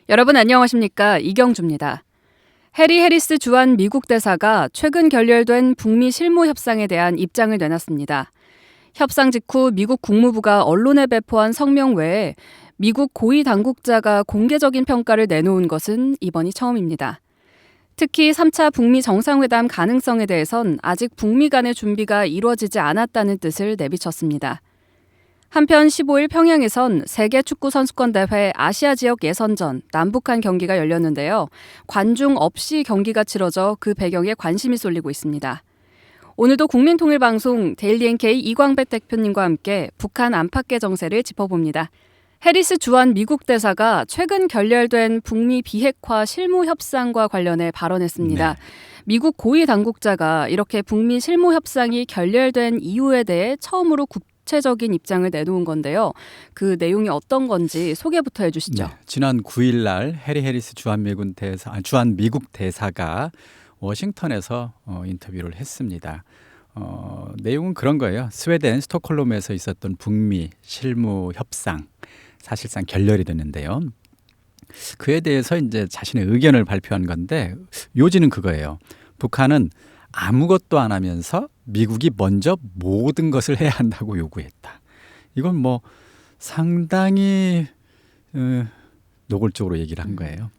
여러분 안녕하십니까? 이경주입니다. 해리 해리스 주한 미국 대사가 최근 결렬된 북미 실무 협상에 대한 입장을 내놨습니다. 협상 직후 미국 국무부가 언론에 배포한 성명 외에 미국 고위 당국자가 공개적인 평가를 내놓은 것은 이번이 처음입니다. 특히 3차 북미 정상회담 가능성에 대해선 아직 북미 간의 준비가 이루어지지 않았다는 뜻을 내비쳤습니다. 한편 15일 평양에선 세계축구선수권대회 아시아 지역 예선전 남북한 경기가 열렸는데요. 관중 없이 경기가 치러져 그 배경에 관심이 쏠리고 있습니다. 오늘도 국민통일방송 데일리 NK 이광배 대표님과 함께 북한 안팎의 정세를 짚어봅니다. 해리스 주한 미국 대사가 최근 결렬된 북미 비핵화 실무 협상과 관련해 발언했습니다. 네. 미국 고위 당국자가 이렇게 북미 실무 협상이 결렬된 이유에 대해 처음으로 구체적인 입장을 내놓은 건데요. 그 내용이 어떤 건지 소개부터 해주시죠. 네. 지난 9일 날 해리 해리스 주한 미국 대사가 워싱턴에서 인터뷰를 했습니다. 내용은 그런 거예요. 스웨덴 스톡홀름에서 있었던 북미 실무 협상 사실상 결렬이 됐는데요. 그에 대해서 이제 자신의 의견을 발표한 건데 요지는 그거예요. 북한은 아무것도 안 하면서 미국이 먼저 모든 것을 해야 한다고 요구했다. 이건 뭐 상당히 노골적으로 얘기를 한 거예요.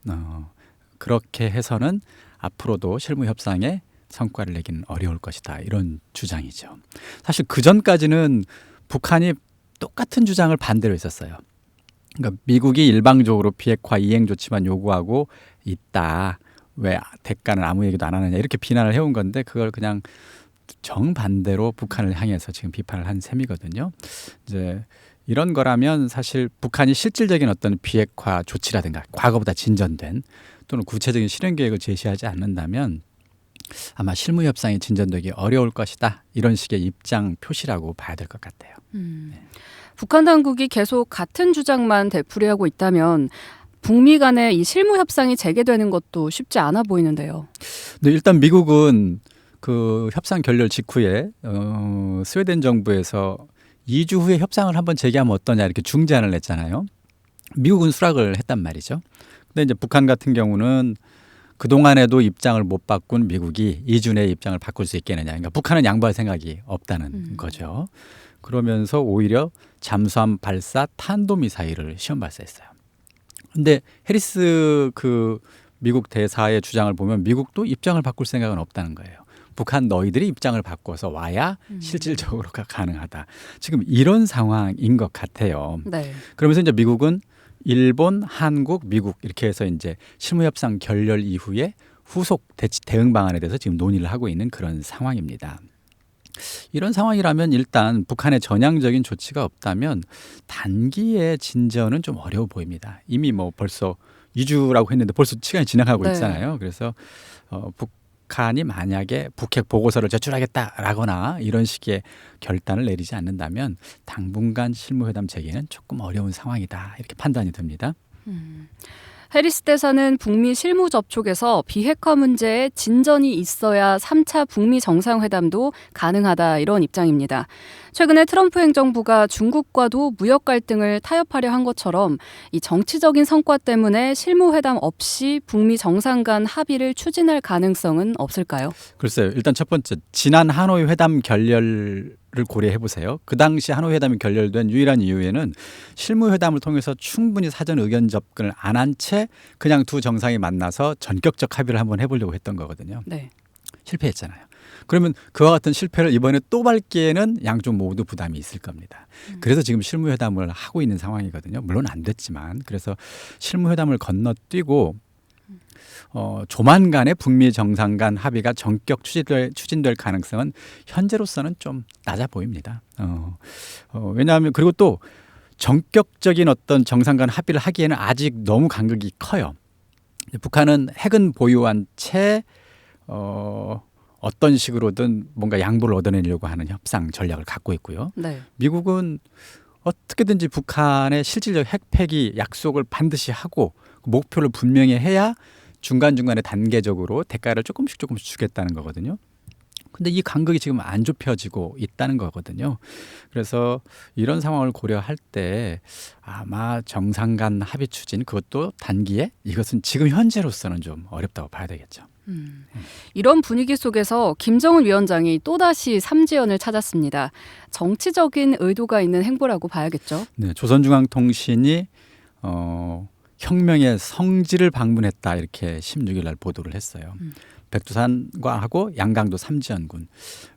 그렇게 해서는 앞으로도 실무 협상에 성과를 내기는 어려울 것이다. 이런 주장이죠. 사실 그 전까지는 북한이 똑같은 주장을 반대로 했었어요. 그러니까 미국이 일방적으로 비핵화 이행 조치만 요구하고 있다. 왜 대가는 아무 얘기도 안 하느냐 이렇게 비난을 해온 건데 그걸 그냥 정반대로 북한을 향해서 지금 비판을 한 셈이거든요. 이제 이런 거라면 사실 북한이 실질적인 어떤 비핵화 조치라든가 과거보다 진전된 또는 구체적인 실행 계획을 제시하지 않는다면 아마 실무 협상이 진전되기 어려울 것이다. 이런 식의 입장 표시라고 봐야 될 것 같아요. 북한 당국이 계속 같은 주장만 되풀이하고 있다면 북미 간의 이 실무 협상이 재개되는 것도 쉽지 않아 보이는데요. 근데 일단 미국은 그 협상 결렬 직후에 스웨덴 정부에서 2주 후에 협상을 한번 재개하면 어떠냐 이렇게 중재안을 냈잖아요. 미국은 수락을 했단 말이죠. 근데 이제 북한 같은 경우는 그동안에도 입장을 못 바꾼 미국이 2주 내에 입장을 바꿀 수 있겠느냐. 그러니까 북한은 양보할 생각이 없다는 거죠. 그러면서 오히려 잠수함 발사 탄도미사일을 시험 발사했어요. 근데 해리스 그 미국 대사의 주장을 보면 미국도 입장을 바꿀 생각은 없다는 거예요. 북한 너희들이 입장을 바꿔서 와야 실질적으로가 가능하다. 지금 이런 상황인 것 같아요. 네. 그러면서 이제 미국은 일본, 한국, 미국 이렇게 해서 이제 실무협상 결렬 이후에 후속 대응 방안에 대해서 지금 논의를 하고 있는 그런 상황입니다. 이런 상황이라면 일단 북한의 전향적인 조치가 없다면 단기의 진전은 좀 어려워 보입니다. 이미 뭐 벌써 2주라고 했는데 벌써 시간이 지나가고 네. 있잖아요. 그래서 북한이 만약에 북핵 보고서를 제출하겠다라거나 이런 식의 결단을 내리지 않는다면 당분간 실무회담 재개는 조금 어려운 상황이다. 이렇게 판단이 듭니다. 해리스 대사는 북미 실무 접촉에서 비핵화 문제에 진전이 있어야 3차 북미 정상회담도 가능하다 이런 입장입니다. 최근에 트럼프 행정부가 중국과도 무역 갈등을 타협하려 한 것처럼 이 정치적인 성과 때문에 실무회담 없이 북미 정상 간 합의를 추진할 가능성은 없을까요? 글쎄요. 일단 첫 번째 지난 하노이 회담 결렬을 고려해 보세요. 그 당시 하노이 회담이 결렬된 유일한 이유에는 실무회담을 통해서 충분히 사전 의견 접근을 안 한 채 그냥 두 정상이 만나서 전격적 합의를 한번 해보려고 했던 거거든요. 네. 실패했잖아요. 그러면 그와 같은 실패를 이번에 또 밟기에는 양쪽 모두 부담이 있을 겁니다. 그래서 지금 실무회담을 하고 있는 상황이거든요. 물론 안 됐지만 그래서 실무회담을 건너뛰고 조만간에 북미 정상 간 합의가 전격 추진될 가능성은 현재로서는 좀 낮아 보입니다. 왜냐하면 그리고 또 전격적인 어떤 정상 간 합의를 하기에는 아직 너무 간극이 커요. 북한은 핵은 보유한 채 어떤 식으로든 뭔가 양보를 얻어내려고 하는 협상 전략을 갖고 있고요. 네. 미국은 어떻게든지 북한의 실질적 핵 폐기 약속을 반드시 하고 목표를 분명히 해야 중간중간에 단계적으로 대가를 조금씩 주겠다는 거거든요. 근데 이 간극이 지금 안 좁혀지고 있다는 거거든요. 그래서 이런 상황을 고려할 때 아마 정상 간 합의 추진, 그것도 단기에, 이것은 지금 현재로서는 좀 어렵다고 봐야 되겠죠. 이런 분위기 속에서 김정은 위원장이 또다시 삼지연을 찾았습니다. 정치적인 의도가 있는 행보라고 봐야겠죠. 네, 조선중앙통신이 혁명의 성지를 방문했다, 이렇게 16일 날 보도를 했어요. 백두산과 하고 양강도 삼지연군,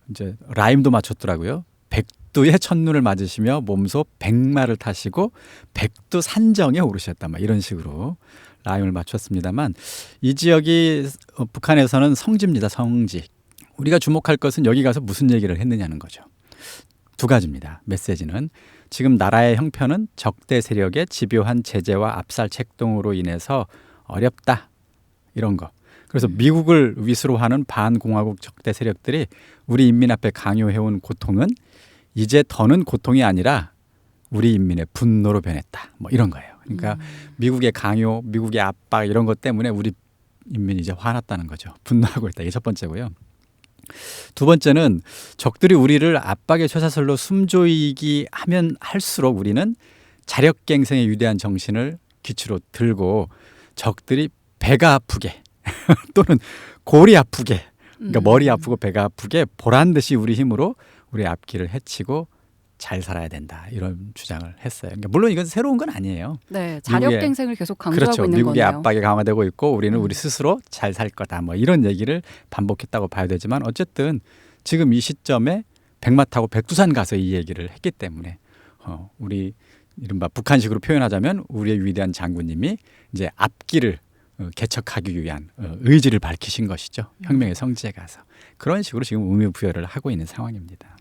이제 라임도 맞췄더라고요. 백두의 첫눈을 맞으시며 몸소 백마를 타시고 백두산정에 오르셨다, 막 이런 식으로 라임을 맞췄습니다만, 이 지역이 북한에서는 성지입니다. 성지. 우리가 주목할 것은 여기 가서 무슨 얘기를 했느냐는 거죠. 두 가지입니다. 메시지는 지금 나라의 형편은 적대 세력의 집요한 제재와 압살 책동으로 인해서 어렵다, 이런 거. 그래서 미국을 위수로 하는 반공화국 적대 세력들이 우리 인민 앞에 강요해온 고통은 이제 더는 고통이 아니라 우리 인민의 분노로 변했다, 뭐 이런 거예요. 그러니까 미국의 강요, 미국의 압박, 이런 것 때문에 우리 인민이 이제 화났다는 거죠. 분노하고 있다. 이게 첫 번째고요. 두 번째는 적들이 우리를 압박의 쇠사슬로 숨조이기 하면 할수록 우리는 자력갱생의 위대한 정신을 기초로 들고 적들이 배가 아프게 또는 골이 아프게, 그러니까 머리 아프고 배가 아프게 보란 듯이 우리 힘으로 우리 앞길을 헤치고 잘 살아야 된다, 이런 주장을 했어요. 그러니까 물론 이건 새로운 건 아니에요. 네, 자력갱생을 계속 강조하고 그렇죠. 있는 미국의 거네요. 압박이 강화되고 있고 우리는 우리 스스로 잘 살 거다, 뭐 이런 얘기를 반복했다고 봐야 되지만, 어쨌든 지금 이 시점에 백마 타고 백두산 가서 이 얘기를 했기 때문에 우리 이른바 북한식으로 표현하자면 우리의 위대한 장군님이 이제 앞길을 개척하기 위한 의지를 밝히신 것이죠. 혁명의 성지에 가서. 그런 식으로 지금 의미 부여를 하고 있는 상황입니다.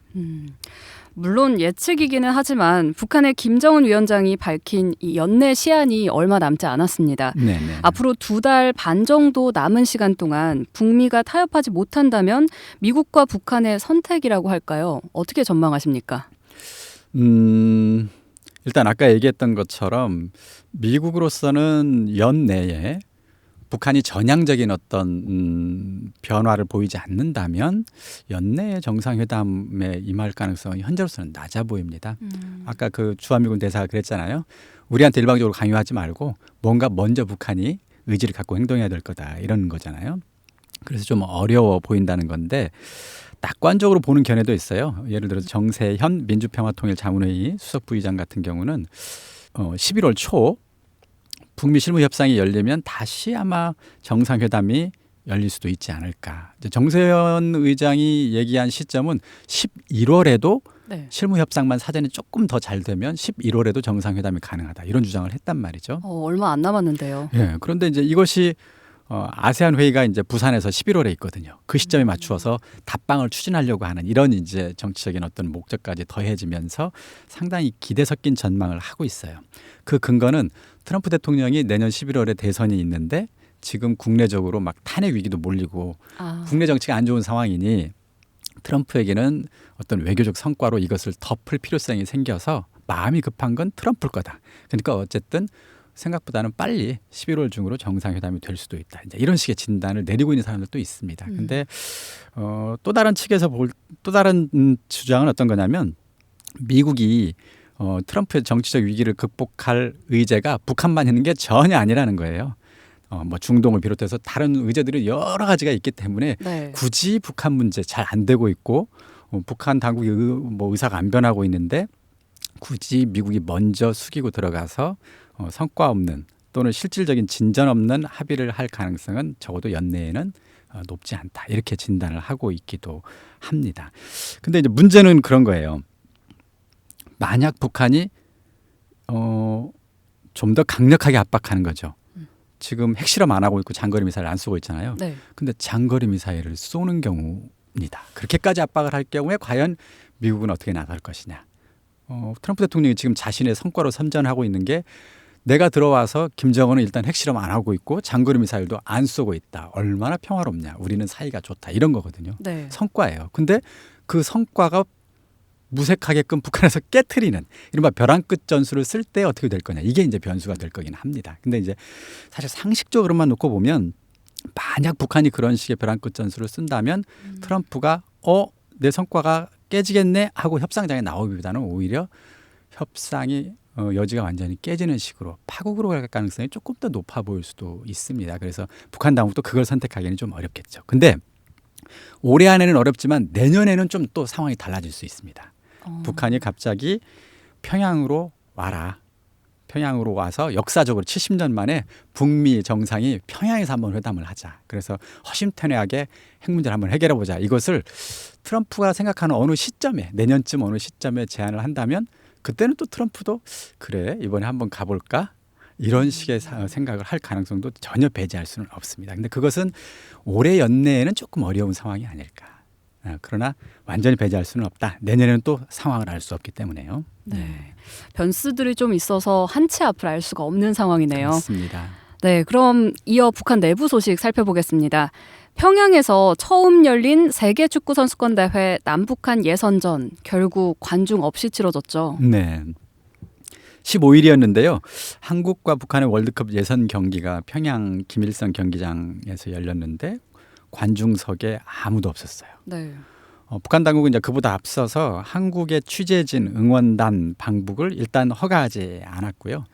물론 예측이기는 하지만 북한의 김정은 위원장이 밝힌 이 연내 시한이 얼마 남지 않았습니다. 네네. 앞으로 2달 반 정도 남은 시간 동안 북미가 타협하지 못한다면 미국과 북한의 선택이라고 할까요? 어떻게 전망하십니까? 일단 아까 얘기했던 것처럼 미국으로서는 연내에 북한이 전향적인 어떤 변화를 보이지 않는다면 연내에 정상회담에 임할 가능성이 현재로서는 낮아 보입니다. 아까 그 주한미군 대사가 그랬잖아요. 우리한테 일방적으로 강요하지 말고 뭔가 먼저 북한이 의지를 갖고 행동해야 될 거다, 이런 거잖아요. 그래서 좀 어려워 보인다는 건데, 낙관적으로 보는 견해도 있어요. 예를 들어서 정세현 민주평화통일자문회의 수석부의장 같은 경우는 11월 초 북미 실무협상이 열리면 다시 아마 정상회담이 열릴 수도 있지 않을까. 이제 정세현 의장이 얘기한 시점은 11월에도 네. 실무협상만 사전에 조금 더 잘 되면 11월에도 정상회담이 가능하다, 이런 주장을 했단 말이죠. 얼마 안 남았는데요. 예, 그런데 이제 이것이 아세안 회의가 이제 부산에서 11월에 있거든요. 그 시점에 맞추어서 답방을 추진하려고 하는 이런 이제 정치적인 어떤 목적까지 더해지면서 상당히 기대 섞인 전망을 하고 있어요. 그 근거는 트럼프 대통령이 내년 11월에 대선이 있는데 지금 국내적으로 막 탄핵 위기도 몰리고 국내 정치가 안 좋은 상황이니 트럼프에게는 어떤 외교적 성과로 이것을 덮을 필요성이 생겨서 마음이 급한 건 트럼프일 거다. 그러니까 어쨌든 생각보다는 빨리 11월 중으로 정상회담이 될 수도 있다, 이제 이런 식의 진단을 내리고 있는 사람들도 있습니다. 근데 또 다른 측에서 또 다른 주장은 어떤 거냐면, 미국이 트럼프의 정치적 위기를 극복할 의제가 북한만 있는 게 전혀 아니라는 거예요. 뭐 중동을 비롯해서 다른 의제들이 여러 가지가 있기 때문에 네. 굳이 북한 문제 잘 안 되고 있고 북한 당국이 의사가 안 변하고 있는데 굳이 미국이 먼저 숙이고 들어가서 성과 없는 또는 실질적인 진전 없는 합의를 할 가능성은 적어도 연내에는 높지 않다, 이렇게 진단을 하고 있기도 합니다. 근데 이제 문제는 그런 거예요. 만약 북한이 좀 더 강력하게 압박하는 거죠. 지금 핵실험 안 하고 있고 장거리 미사일 안 쏘고 있잖아요. 네. 근데 장거리 미사일을 쏘는 경우입니다. 그렇게까지 압박을 할 경우에 과연 미국은 어떻게 나설 것이냐. 트럼프 대통령이 지금 자신의 성과로 선전하고 있는 게, 내가 들어와서 김정은은 일단 핵실험 안 하고 있고 장거리 미사일도 안 쏘고 있다. 얼마나 평화롭냐. 우리는 사이가 좋다. 이런 거거든요. 네. 성과예요. 근데 그 성과가 무색하게끔 북한에서 깨트리는 이른바 벼랑 끝 전술을 쓸 때 어떻게 될 거냐. 이게 이제 변수가 될 거긴 합니다. 근데 이제 사실 상식적으로만 놓고 보면, 만약 북한이 그런 식의 벼랑 끝 전술을 쓴다면 트럼프가 내 성과가 깨지겠네 하고 협상장에 나오기보다는 오히려 협상이 여지가 완전히 깨지는 식으로 파국으로 갈 가능성이 조금 더 높아 보일 수도 있습니다. 그래서 북한 당국도 그걸 선택하기는 좀 어렵겠죠. 근데 올해 안에는 어렵지만 내년에는 좀 또 상황이 달라질 수 있습니다. 북한이 갑자기 평양으로 와라. 평양으로 와서 역사적으로 70년 만에 북미 정상이 평양에서 한번 회담을 하자. 그래서 허심탄회하게 핵 문제를 한번 해결해 보자. 이것을 트럼프가 생각하는 어느 시점에 내년쯤 어느 시점에 제안을 한다면 그때는 또 트럼프도 그래 이번에 한번 가볼까? 이런 식의 생각을 할 가능성도 전혀 배제할 수는 없습니다. 근데 그것은 올해 연내에는 조금 어려운 상황이 아닐까. 그러나 완전히 배제할 수는 없다. 내년에는 또 상황을 알 수 없기 때문에요. 네. 변수들이 좀 있어서 한 치 앞을 알 수가 없는 상황이네요. 그렇습니다. 네, 그럼 이어 북한 내부 소식 살펴보겠습니다. 평양에서 처음 열린 세계 축구 선수권 대회 남북한 예선전 결국 관중 없이 치러졌죠. 네. 15일이었는데요. 한국과 북한의 월드컵 예선 경기가 평양 김일성 경기장에서 열렸는데 관중석에 아무도 없었어요. 네. 북한 당국은 이제 그보다 앞서서 한국의 취재진 응원단 방북을 일단 허가하지 않았고요.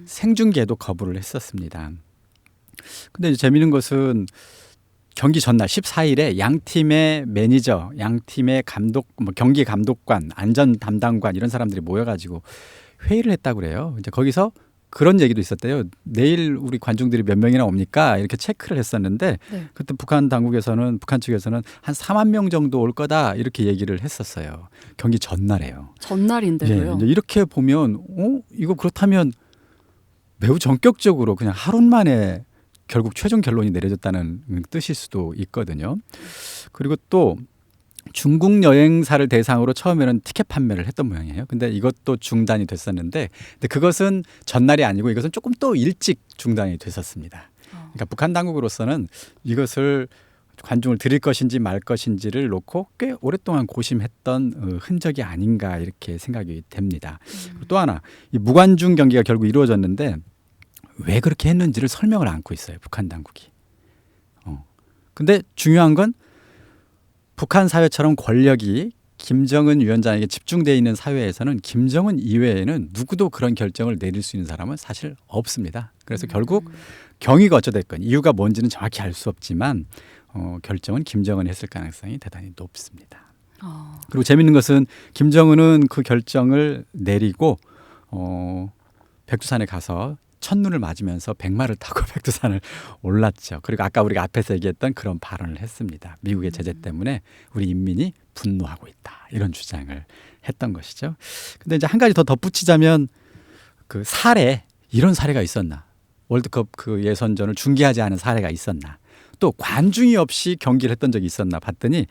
생중계도 거부를 했었습니다. 근데 이제 재미있는 것은 경기 전날 14일에 양 팀의 매니저, 양 팀의 감독, 경기 감독관, 안전 담당관 이런 사람들이 모여가지고 회의를 했다고 그래요. 이제 거기서 그런 얘기도 있었대요. 내일 우리 관중들이 몇 명이나 옵니까? 이렇게 체크를 했었는데 네. 그때 북한 측에서는 한 4만 명 정도 올 거다 이렇게 얘기를 했었어요. 경기 전날에요. 전날인데도요. 예, 이제 이렇게 보면 이거 그렇다면 매우 전격적으로 그냥 하루 만에 결국 최종 결론이 내려졌다는 뜻일 수도 있거든요. 그리고 또 중국 여행사를 대상으로 처음에는 티켓 판매를 했던 모양이에요. 근데 이것도 중단이 됐었는데 근데 그것은 전날이 아니고 이것은 조금 또 일찍 중단이 됐었습니다. 그러니까 북한 당국으로서는 이것을 관중을 드릴 것인지 말 것인지를 놓고 꽤 오랫동안 고심했던 흔적이 아닌가 이렇게 생각이 됩니다. 또 하나 이 무관중 경기가 결국 이루어졌는데 왜 그렇게 했는지를 설명을 않고 있어요. 북한 당국이. 근데 중요한 건 북한 사회처럼 권력이 김정은 위원장에게 집중되어 있는 사회에서는 김정은 이외에는 누구도 그런 결정을 내릴 수 있는 사람은 사실 없습니다. 그래서 결국 경위가 어찌됐건 이유가 뭔지는 정확히 알 수 없지만 결정은 김정은이 했을 가능성이 대단히 높습니다. 그리고 재밌는 것은 김정은은 그 결정을 내리고 백두산에 가서 첫눈을 맞으면서 백마를 타고 백두산을 올랐죠. 그리고 아까 우리가 앞에서 얘기했던 그런 발언을 했습니다. 미국의 제재 때문에 우리 인민이 분노하고 있다. 이런 주장을 했던 것이죠. 근데 이제 한 가지 더 덧붙이자면 그 사례 이런 사례가 있었나? 월드컵 그 예선전을 중계하지 않은 사례가 있었나? 또 관중이 없이 경기를 했던 적이 있었나 봤더니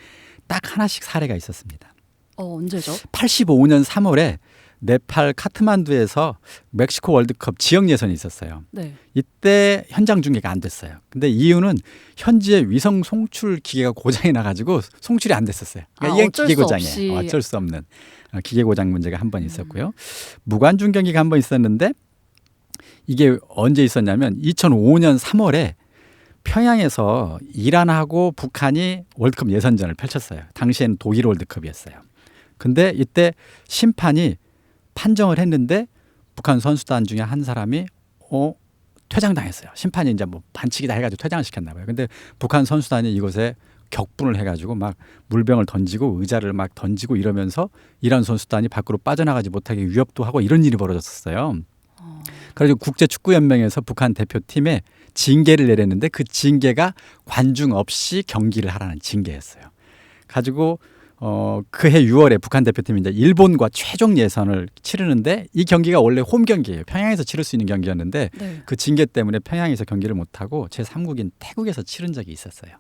딱 하나씩 사례가 있었습니다. 언제죠? 85년 3월에 네팔 카트만두에서 멕시코 월드컵 지역 예선이 있었어요. 네. 이때 현장 중계가 안 됐어요. 근데 이유는 현지의 위성 송출 기계가 고장이 나가지고 송출이 안 됐었어요. 그러니까 이게 기계 고장이에요. 어쩔 수 없는 기계 고장 문제가 한 번 있었고요. 무관중 경기가 한 번 있었는데 이게 언제 있었냐면 2005년 3월에 평양에서 이란하고 북한이 월드컵 예선전을 펼쳤어요. 당시엔 독일 월드컵이었어요. 근데 이때 심판이 판정을 했는데 북한 선수단 중에 한 사람이 퇴장당했어요. 심판이 이제 뭐 반칙이다 해가지고 퇴장을 시켰나 봐요. 근데 북한 선수단이 이곳에 격분을 해가지고 막 물병을 던지고 의자를 막 던지고 이러면서 이란 선수단이 밖으로 빠져나가지 못하게 위협도 하고 이런 일이 벌어졌었어요. 그래서 국제축구연맹에서 북한 대표팀에 징계를 내렸는데 그 징계가 관중 없이 경기를 하라는 징계였어요. 가지고 그해 6월에 북한 대표팀이 이제 일본과 최종 예선을 치르는데 이 경기가 원래 홈 경기예요. 평양에서 치를 수 있는 경기였는데 네. 그 징계 때문에 평양에서 경기를 못하고 제3국인 태국에서 치른 적이 있었어요.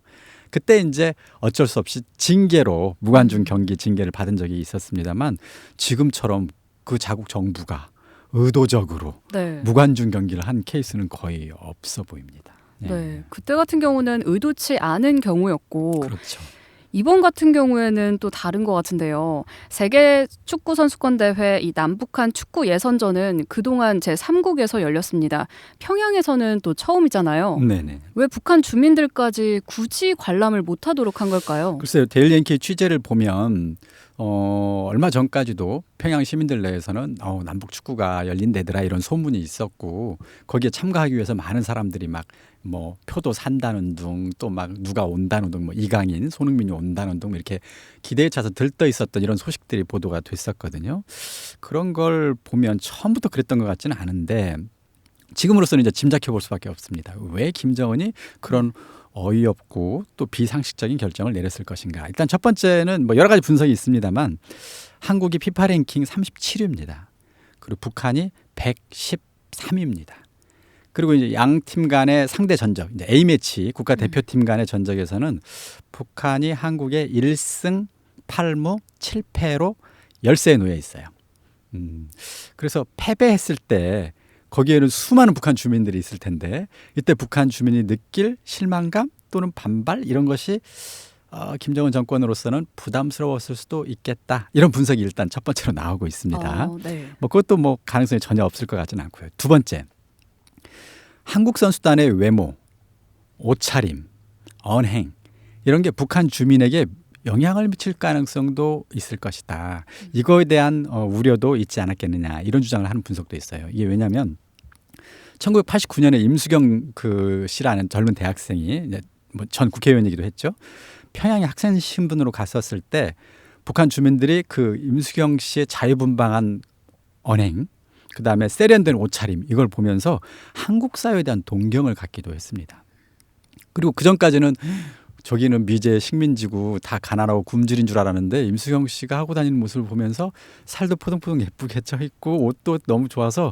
그때 이제 어쩔 수 없이 징계로 무관중 경기 징계를 받은 적이 있었습니다만 지금처럼 그 자국 정부가 의도적으로 네. 무관중 경기를 한 케이스는 거의 없어 보입니다. 네. 그때 같은 경우는 의도치 않은 경우였고 그렇죠. 이번 같은 경우에는 또 다른 것 같은데요. 세계 축구 선수권 대회 이 남북한 축구 예선전은 그동안 제3국에서 열렸습니다. 평양에서는 또 처음이잖아요. 네네. 왜 북한 주민들까지 굳이 관람을 못하도록 한 걸까요? 글쎄요, 데일리 NK 취재를 보면 얼마 전까지도 평양 시민들 내에서는 남북 축구가 열린대더라 이런 소문이 있었고 거기에 참가하기 위해서 많은 사람들이 막 뭐 표도 산다는 둥 또 막 누가 온다는 둥 뭐 이강인, 손흥민이 온다는 둥 이렇게 기대에 차서 들떠 있었던 이런 소식들이 보도가 됐었거든요. 그런 걸 보면 처음부터 그랬던 것 같지는 않은데 지금으로서는 이제 짐작해 볼 수밖에 없습니다. 왜 김정은이 그런 어이없고 또 비상식적인 결정을 내렸을 것인가. 일단 첫 번째는 뭐 여러 가지 분석이 있습니다만 한국이 피파 랭킹 37위입니다. 그리고 북한이 113위입니다. 그리고 이제 양 팀 간의 상대 전적, 이제 A매치 국가 대표팀 간의 전적에서는 북한이 한국의 1승 8무 7패로 열세에 놓여 있어요. 그래서 패배했을 때 거기에는 수많은 북한 주민들이 있을 텐데 이때 북한 주민이 느낄 실망감 또는 반발 이런 것이 김정은 정권으로서는 부담스러웠을 수도 있겠다. 이런 분석이 일단 첫 번째로 나오고 있습니다. 네. 뭐 그것도 뭐 가능성이 전혀 없을 것 같지는 않고요. 두 번째, 한국 선수단의 외모, 옷차림, 언행 이런 게 북한 주민에게 영향을 미칠 가능성도 있을 것이다. 이거에 대한 우려도 있지 않았겠느냐 이런 주장을 하는 분석도 있어요. 이게 왜냐하면 1989년에 임수경 씨라는 젊은 대학생이 이제 뭐 전 국회의원이기도 했죠. 평양에 학생 신분으로 갔었을 때 북한 주민들이 그 임수경 씨의 자유분방한 언행, 그 다음에 세련된 옷차림 이걸 보면서 한국 사회에 대한 동경을 갖기도 했습니다. 그리고 그 전까지는 저기는 미제 식민지고 다 가난하고 굶주린 줄 알았는데 임수경 씨가 하고 다니는 모습을 보면서 살도 포동포동 예쁘게 쪄 있고 옷도 너무 좋아서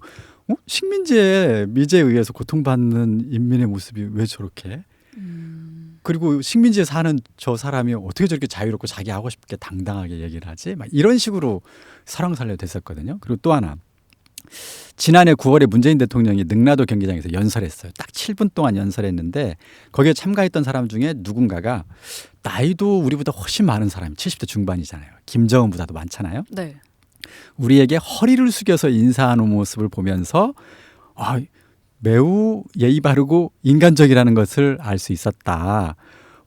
식민지에 미제에 의해서 고통받는 인민의 모습이 왜 저렇게 그리고 식민지에 사는 저 사람이 어떻게 저렇게 자유롭고 자기 하고 싶게 당당하게 얘기를 하지? 막 이런 식으로 설왕설래 됐었거든요. 그리고 또 하나 지난해 9월에 문재인 대통령이 능라도 경기장에서 연설했어요. 딱 7분 동안 연설했는데 거기에 참가했던 사람 중에 누군가가 나이도 우리보다 훨씬 많은 사람이 70대 중반이잖아요. 김정은보다도 많잖아요. 네. 우리에게 허리를 숙여서 인사하는 모습을 보면서 매우 예의 바르고 인간적이라는 것을 알 수 있었다.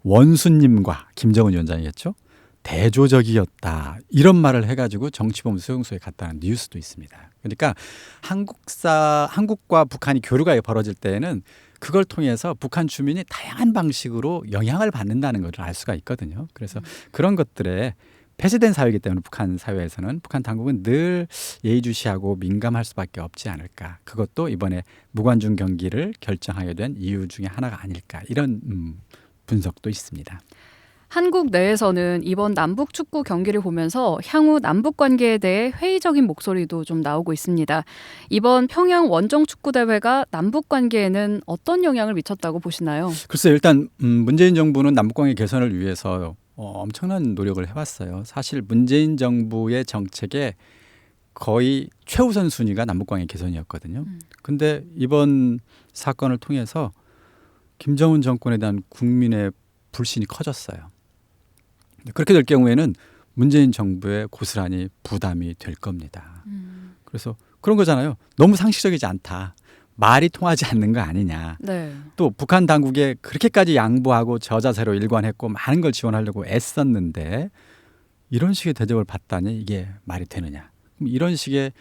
원수님과 김정은 위원장이겠죠. 대조적이었다. 이런 말을 해가지고 정치범 수용소에 갔다는 뉴스도 있습니다. 그러니까 한국과 북한이 교류가 벌어질 때에는 그걸 통해서 북한 주민이 다양한 방식으로 영향을 받는다는 것을 알 수가 있거든요. 그래서 그런 것들에 폐쇄된 사회이기 때문에 북한 사회에서는 북한 당국은 늘 예의주시하고 민감할 수밖에 없지 않을까. 그것도 이번에 무관중 경기를 결정하게 된 이유 중에 하나가 아닐까. 이런 분석도 있습니다. 한국 내에서는 이번 남북 축구 경기를 보면서 향후 남북 관계에 대해 회의적인 목소리도 좀 나오고 있습니다. 이번 평양 원정 축구 대회가 남북 관계에는 어떤 영향을 미쳤다고 보시나요? 글쎄요. 일단 문재인 정부는 남북 관계 개선을 위해서 엄청난 노력을 해왔어요. 사실 문재인 정부의 정책에 거의 최우선 순위가 남북 관계 개선이었거든요. 근데 이번 사건을 통해서 김정은 정권에 대한 국민의 불신이 커졌어요. 그렇게 될 경우에는 문재인 정부에 고스란히 부담이 될 겁니다. 그래서 그런 거잖아요. 너무 상식적이지 않다. 말이 통하지 않는 거 아니냐. 네. 또 북한 당국에 그렇게까지 양보하고 저자세로 일관했고 많은 걸 지원하려고 애썼는데 이런 식의 대접을 받다니 이게 말이 되느냐. 이런 식의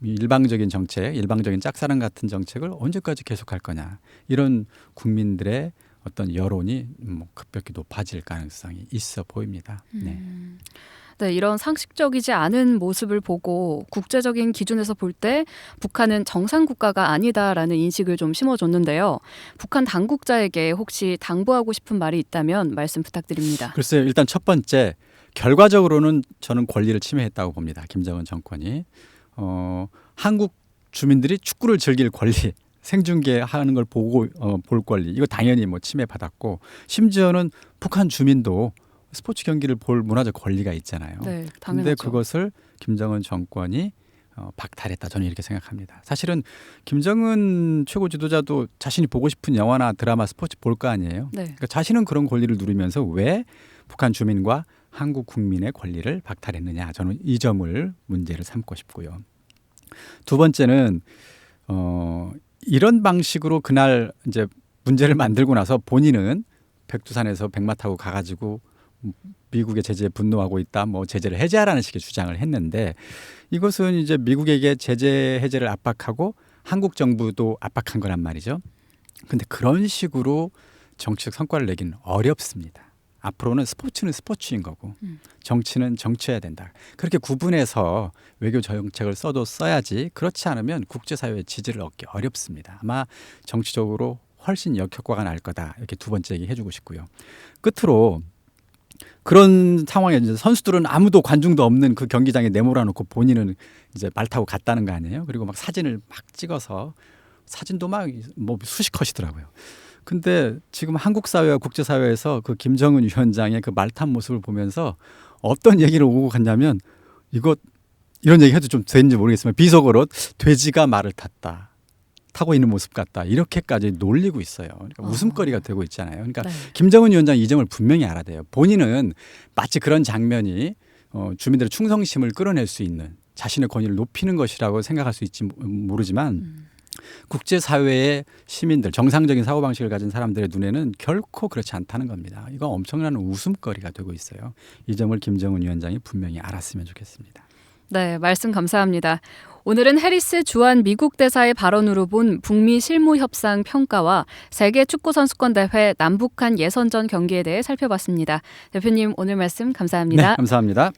일방적인 정책, 일방적인 짝사랑 같은 정책을 언제까지 계속할 거냐. 이런 국민들의 어떤 여론이 급격히 높아질 가능성이 있어 보입니다. 네. 네, 이런 상식적이지 않은 모습을 보고 국제적인 기준에서 볼 때 북한은 정상 국가가 아니다라는 인식을 좀 심어줬는데요. 북한 당국자에게 혹시 당부하고 싶은 말이 있다면 말씀 부탁드립니다. 글쎄요. 일단 첫 번째, 결과적으로는 저는 권리를 침해했다고 봅니다. 김정은 정권이. 한국 주민들이 축구를 즐길 권리, 생중계하는 걸 보고 볼 권리, 이거 당연히 뭐 침해받았고 심지어는 북한 주민도 스포츠 경기를 볼 문화적 권리가 있잖아요. 네, 당연하죠. 그런데 그것을 김정은 정권이 박탈했다. 저는 이렇게 생각합니다. 사실은 김정은 최고 지도자도 자신이 보고 싶은 영화나 드라마, 스포츠 볼 거 아니에요. 네. 그러니까 자신은 그런 권리를 누리면서 왜 북한 주민과 한국 국민의 권리를 박탈했느냐. 저는 이 점을 문제를 삼고 싶고요. 두 번째는 이런 방식으로 그날 이제 문제를 만들고 나서 본인은 백두산에서 백마 타고 가가지고 미국의 제재에 분노하고 있다, 뭐 제재를 해제하라는 식의 주장을 했는데 이것은 이제 미국에게 제재 해제를 압박하고 한국 정부도 압박한 거란 말이죠. 근데 그런 식으로 정치적 성과를 내기는 어렵습니다. 앞으로는 스포츠는 스포츠인 거고 정치는 정치해야 된다. 그렇게 구분해서 외교 정책을 써야지 그렇지 않으면 국제사회의 지지를 얻기 어렵습니다. 아마 정치적으로 훨씬 역효과가 날 거다. 이렇게 두 번째 얘기 해주고 싶고요. 끝으로 그런 상황에 이제 선수들은 아무도 관중도 없는 그 경기장에 내몰아놓고 본인은 이제 말 타고 갔다는 거 아니에요? 그리고 막 사진을 막 찍어서 사진도 막 뭐 수십 컷이더라고요. 근데 지금 한국 사회와 국제 사회에서 그 김정은 위원장의 그 말 탄 모습을 보면서 어떤 얘기를 오고 갔냐면 이런 얘기 해도 좀 되는지 모르겠지만 비속어로 돼지가 말을 타고 있는 모습 같다. 이렇게까지 놀리고 있어요. 그러니까 웃음거리가 되고 있잖아요. 그러니까 네. 김정은 위원장 이 점을 분명히 알아야 돼요. 본인은 마치 그런 장면이 주민들의 충성심을 끌어낼 수 있는 자신의 권위를 높이는 것이라고 생각할 수 있지 모르지만 국제사회의 시민들, 정상적인 사고방식을 가진 사람들의 눈에는 결코 그렇지 않다는 겁니다. 이거 엄청난 웃음거리가 되고 있어요. 이 점을 김정은 위원장이 분명히 알았으면 좋겠습니다. 네, 말씀 감사합니다. 오늘은 해리스 주한 미국 대사의 발언으로 본 북미 실무 협상 평가와 세계 축구 선수권 대회 남북한 예선전 경기에 대해 살펴봤습니다. 대표님 오늘 말씀 감사합니다. 네, 감사합니다.